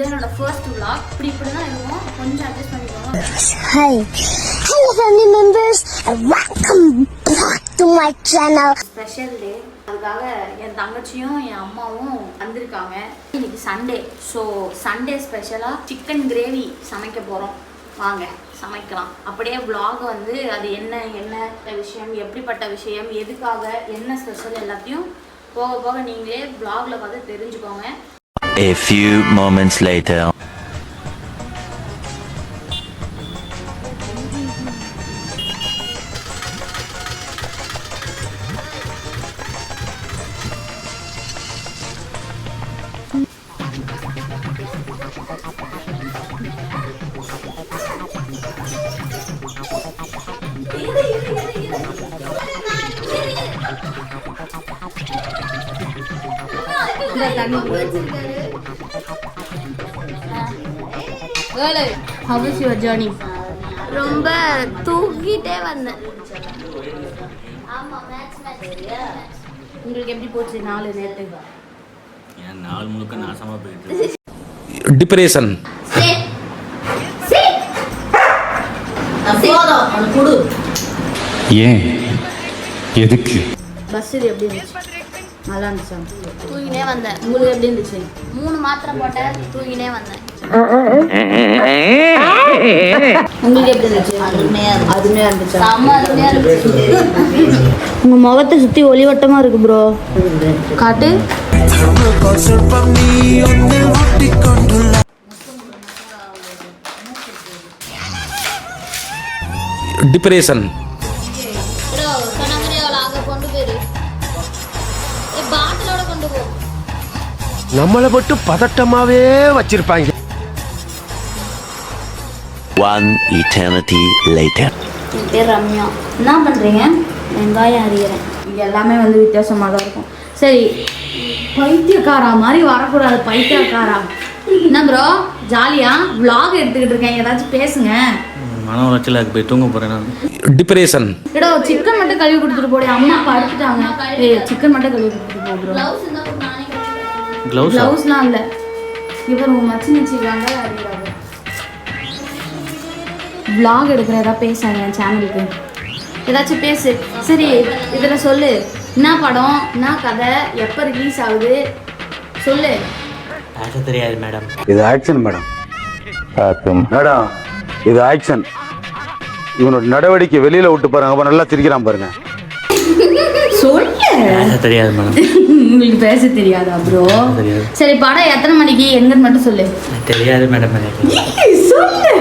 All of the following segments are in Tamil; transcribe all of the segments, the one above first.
என்னோட ஃபர்ஸ்ட் vlog இப்படி தான் இருக்கும் கொஞ்சம் அட்ஜஸ்ட் பண்ணிக்கோங்க. Hi. Hello family members. Welcome back to my channel. Special day. அதுக்காக என் தங்கச்சியும் என் அம்மாவும் வந்திருக்காங்க. இன்னைக்கு சண்டே. ஸோ சண்டே ஸ்பெஷலாக சிக்கன் கிரேவி சமைக்க போகிறோம். வாங்க சமைக்கலாம். அப்படியே vlog வந்து அது என்ன விஷயம், எப்படிப்பட்ட விஷயம், எதுக்காக, என்ன ஸ்பெஷல் எல்லாத்தையும் போக போக நீங்களே vlogல பார்த்து தெரிஞ்சுக்கோங்க. A few moments later. How was your journey? ரொம்ப தூங்கிட்டே வந்தேன். உங்களுக்கு எப்படி போச்சு நாள் நேத்து? என் நாள் முழுக்க நாசமா போயிட்டு. டிப்ரெஷன். ஏன் எதுக்கு? பஸ் இது எப்படி இருந்துச்சு? நல்லா இருந்துச்சா? தூங்கினே வந்தேன். உங்களுக்கு எப்படி இருந்துச்சு? 3 மாத்திரை போட்டேன், தூங்கினே வந்தேன். உங்களுக்கு எப்படி இருந்துச்சு? அதுமே இருந்துச்சா? அருமையா இருந்துச்சு. உங்க முகத்தை சுத்தி ஒளிவட்டமா இருக்கு ப்ரோ. காட்டு. டிப்ரெஷன். நம்மளை மட்டும் பதட்டமாவே வச்சிருப்பாங்க. One eternity later. என் பேர் ரம்யா. என்ன பண்ணுறீங்க? வெங்காயம் அறிகிறேன். இங்கே எல்லாமே வந்து வித்தியாசமாக தான் இருக்கும். சரி, பைத்தியக்காரா மாதிரி வரக்கூடாது. பைத்தியக்காரா என்ன ப்ரோ? ஜாலியா vlog எடுத்துக்கிட்டு இருக்கேன். ஏதாச்சும் பேசுங்க. மன உளைச்சலுக்கு போய் தூங்க போறேன் நான். டிப்ரெஷன். எடோ சிக்கன் மட்டும் கழுவி கொடுத்துட்டு போடி. அம்மா படுத்துட்டாங்க. சிக்கன் மட்டும் கழுவி கொடுத்துட்டு போ ப்ரோ. க்ளவுஸ்லாம் இல்லை. இவர் உங்க மச்சி நிச்சிருக்காங்க அறிகிறாங்க. vlog எடுக்கிற ஏதாவது பேசுங்க என் சேனலுக்கு. ஏதாச்சும் பேசு. சரி, இதில் சொல்லு. என்ன படம், என்ன கதை, எப்போ ரிலீஸ் ஆகுது சொல்லு. பேச தெரியாது மேடம். இது ஆக்ஷன் மேடம். மேடம் இது ஆக்ஷன். இவனோட நடவடிக்கை வெளியில விட்டு பாருங்க. அப்ப நல்லா சிரிக்கிறான் பாருங்க. சொல்லு. பேச தெரியாது மேடம். உங்களுக்கு பேச தெரியாதா ப்ரோ? சரி, படம் எத்தனை மணிக்கு எங்கன்னு மட்டும் சொல்லு. தெரியாது மேடம். சொல்லு.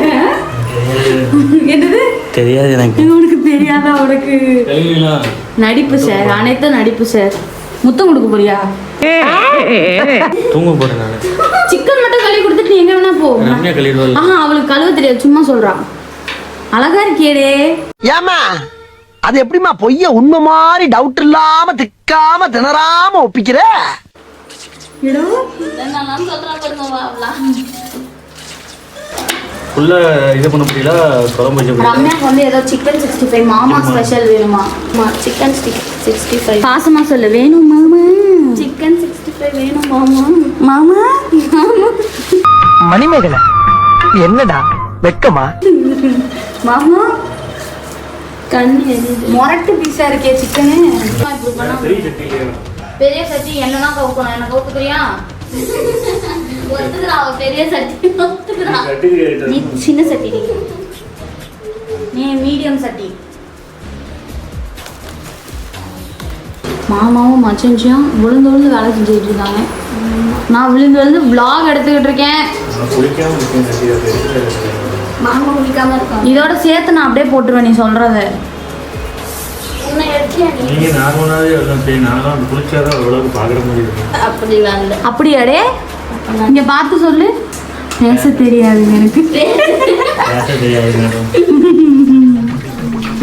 என்னது தெரியாது எனக்கு. உனக்கு தெரியாதா? உனக்கு நடிப்பு சார், அனைத்தும் நடிப்பு சார். முத்தம் கொடுக்க போறியா? தூங்க போறேன் நான். சிக்கன் மட்டும் கழுவி கொடுத்துட்டு நீ எங்க வேணா போ. ரம்யா கழுவிடுவாள். அவளுக்கு கழுவ தெரியாது, சும்மா சொல்றான். அழகா இருக்கியடே. ஏமா அது எப்படிமா பொய்ய உண்மை மாதிரி டவுட் இல்லாம திக்காம திணறாம ஒப்பிக்கிற? ஃபுல்லா இது பண்ண முடியல. குழம்பு வச்சு ரம்யாக்கு வந்து ஏதோ சிக்கன் 65 மாமா ஸ்பெஷல் வேணுமா? சிக்கன் 65 பாசமா சொல்லு. வேணும் மாமா. சிக்கன் 65 வேணும் மாமா. மாமா மணிமேகலை என்னடா வெக்கமா? மாமா கண்ணு மொரட்டு பீஸா இருக்கே சிக்கனு. பெரிய சட்டி என்னதான் கவுக்கணும்? என்ன கவுக்குறியா? ஒத்துக்கிறா பெரிய சட்டி. ஒத்துக்கிறா. நீ சின்ன சட்டி, நீ மீடியம் சட்டி. மாமாவும் மச்சஞ்சியும் விழுந்து வேலை செஞ்சுக்கிட்டு இருக்காங்க. நான் விழுந்து vlog எடுத்துக்கிட்டு இருக்கேன். மாமா குளிக்காம இருக்கான். இதோட சேர்த்து நான் அப்படியே போட்டுருவேன் நீ சொல்றத. அப்படியாடே? இங்க பார்த்து சொல்லு. பேச தெரியாது எனக்கு.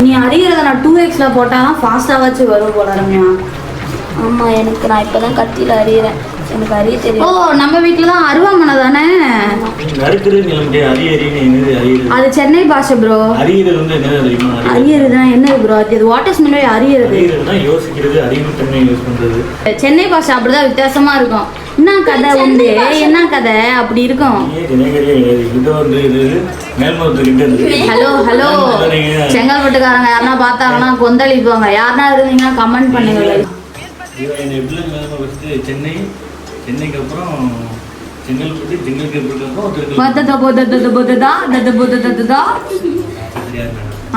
நீ அறிகிறத நான் 2xல போட்டாதான் ஃபாஸ்டாவாச்சும் வரும் போல ரம்யா. ஆமா, எனக்கு நான் இப்பதான் கத்தியில அறிகிறேன். எனக்கு அறிய தெரியும். ஓ, நம்ம வீட்டில் தான் அருவாமனை தானே? அது சென்னை பாஷை ப்ரோ. அரியறதுனா என்ன ப்ரோ? அது வாட்டர் ஸ்மெல் அரியறது. சென்னை பாஷை அப்படிதான் வித்தியாசமா இருக்கும். என்ன கதை உண்டு, என்ன கதை அப்படி இருக்கும்? ஹலோ ஹலோ, செங்கல்பட்டுக்காரங்க யாருன்னா பார்த்தாங்கன்னா கொந்தளிப்பாங்க. யாருன்னா இருந்தீங்கன்னா கமெண்ட் பண்ணுங்க. சென்னைக்கு அப்புறம் செங்கல்பட்டு,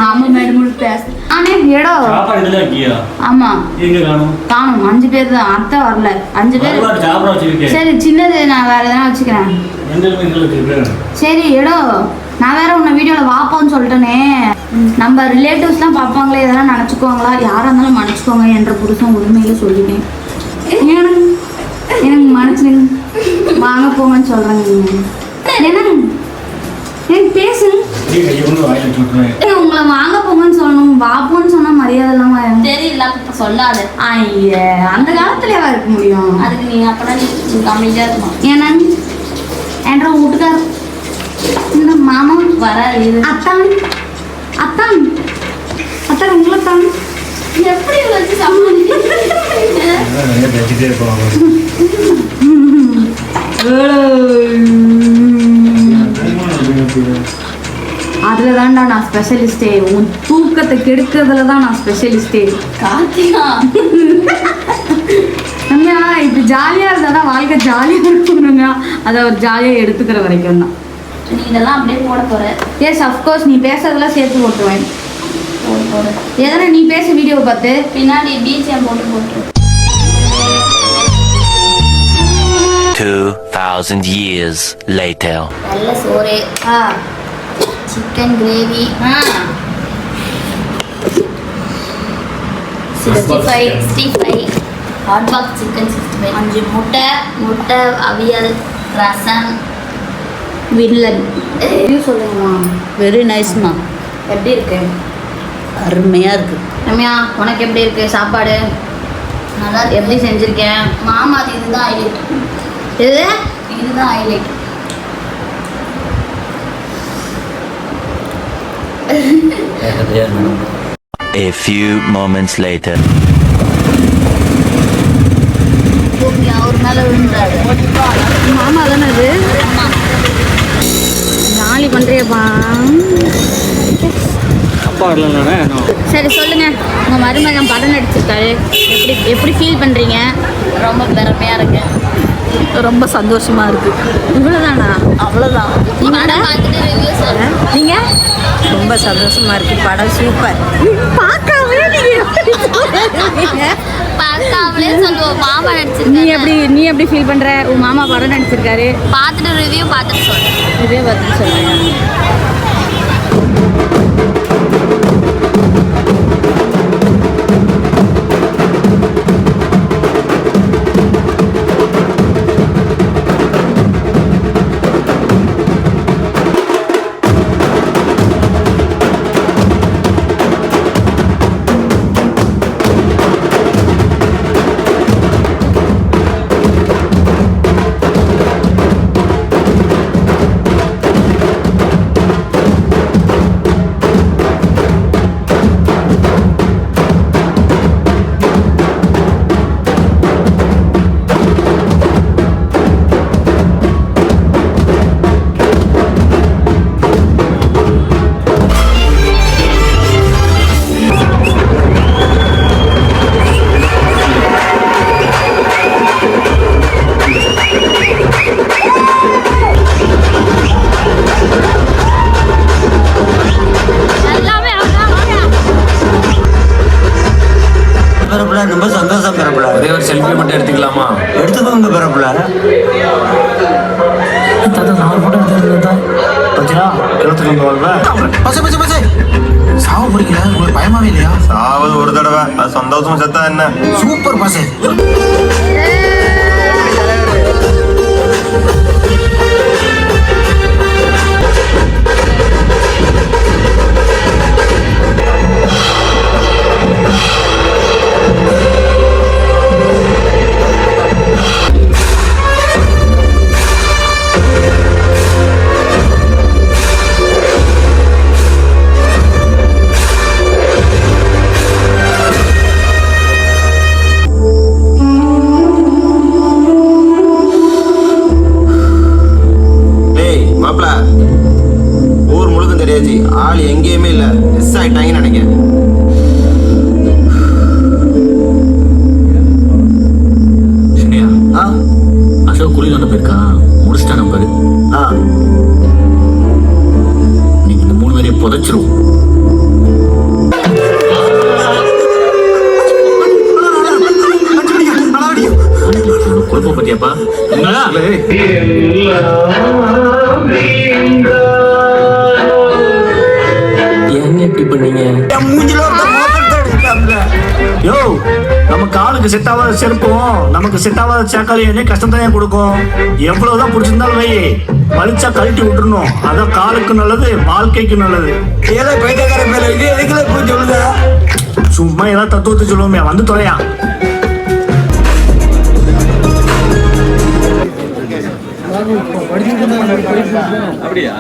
ஆமா மேடம் பேச. ஆனே இடம் ஆமா காணும். 5 பேர் தான், அத்தை வரல. 5 பேர். சரி சின்னது நான் வேற எதனா வச்சுக்கிறேன். சரி இடம் நான் வேற உன்னை வீடியோல வாப்போன்னு சொல்லிட்டேனே. நம்ம ரிலேட்டிவ்ஸ்லாம் பார்ப்பாங்களே, எதனா நினச்சிக்குவாங்களா? யாராக இருந்தாலும் மன்னிச்சுக்கோங்க என்ற புருஷன் உண்மையில சொல்லிட்டேன். எனக்கு மன்னிச்சுங்க, வாங்க போங்கன்னு சொல்றேங்க. எனக்கு பேசு. உங்களை வாங்க போங்கன்னு சொல்லணும், வாப்போன்னு சொன்னா மரியாதை இல்லாம தெரியல சொல்லாது. ஐய அந்த காலத்துலயா இருக்க முடியும்? அதுக்கு நீங்க அப்பதான் அமைதியா இருக்கணும். ஏன்னா என்ற வீட்டுக்கார் இந்த மாமா வராது. அத்தான் அத்தான் அத்தான் உங்களை தான் எப்படி வச்சு சமாளிக்க? அதுல தான்டா நான் ஸ்பெஷலிஸ்டே. உன் தூக்கத்தை கெடுக்கிறதுல தான் நான் ஸ்பெஷலிஸ்டே. கார்த்திகா ரம்யா இப்படி ஜாலியா இருந்தாதான் வாழ்க்கை ஜாலியா இருக்கும் ரம்யா. அதை ஒரு ஜாலியா எடுத்துக்கிற வரைக்கும் தான். நீ இதெல்லாம் அப்படியே போட போற? எஸ் அஃப்கோர்ஸ், நீ பேசுறதெல்லாம் சேர்த்து போட்டுருவேன். எதனா நீ பேச வீடியோ பார்த்து பின்னாடி பிஜிஎம் போட்டு 2000 years later. நல்ல சோறு, chicken gravy, 65 hot box chicken 65, 5 முட்டை அவியல், ரசம், வில்லன். சொல்லுங்கம்மா. வெரி நைஸ்மா. எப்படி இருக்கு? அருமையாக இருக்குது. ரம்யா உனக்கு எப்படி இருக்கு சாப்பாடு? நல்லா எப்படி செஞ்சுருக்கேன்? மாமா அது இதுதான் ஹைலைட். இதுதான் highlight. A few moments later. அவர் மேலே விழுந்தாரு. மாமா தானே அது? ஜாலி பண்ணுறியப்பா. அப்பா வரலண்ணே. சரி சொல்லுங்க, உங்கள் மருமகன் படம் நடிச்சிருக்காரு, எப்படி ஃபீல் பண்ணுறீங்க? ரொம்ப பெருமையாக இருக்கு, ரொம்ப சந்தோஷமா இருக்கு. இவ்வளோதானா? அவ்வளோதான். படம் பார்த்துட்டு ரிவ்யூ சொல்கிறேன். நீங்கள்? ரொம்ப சந்தோஷமா இருக்கு, படம் சூப்பர். பார்க்காமலே பார்க்காமலே சொல்லுவோம். மாமா நீ நடிச்சிருக்காரு. நீ எப்படி ஃபீல் பண்ணுற? உன் மாமா படம் நடிச்சிருக்காரு, பார்த்துட்டு ரிவ்யூ பார்த்துட்டு சொல்கிறேன். இதே பார்த்து சொல்லுங்க. ரொம்ப சந்தோஷம் பெறப்பட. ஒரே ஒரு செல்ஃபி மட்டும் எடுத்துக்கலாமா? எடுத்துக்கோங்க பெறப்பட. சாவ போறீங்களா? உங்களுக்கு பயமாவே இல்லையா? சாவது ஒரு தடவை, அது சந்தோஷமா செத்தா என்ன? சூப்பர் பாசே. மாப்பிள ஊர் முழுக்கும் தெரியாச்சு, ஆள் எங்கேயுமே இல்ல, மிஸ் ஆயிட்டாங்கன்னு நினைக்கிறேன். அசோக் குளிர் வந்து போயிருக்கான், முடிச்சிட்டான பாரு. நீங்க இந்த 3 பேரையும் புதைச்சிரும். குழப்பம் பத்தியாப்பா என்ன இப்படி பண்ணீங்க? யோ, நம்ம காலுக்கு செட் ஆகாத செருப்பும் நமக்கு செட் ஆகாத சேக்காலையும் கஷ்டம் தான் கொடுக்கும். எவ்வளவுதான் பிடிச்சிருந்தாலும் வை, வலிச்சா கழட்டி விட்டுறணும். அதான் காலுக்கு நல்லது, வாழ்க்கைக்கு நல்லது. சும்மா ஏதாவது தத்துவத்தை சொல்லுவோமே, வந்து தொலையா. அப்படியா?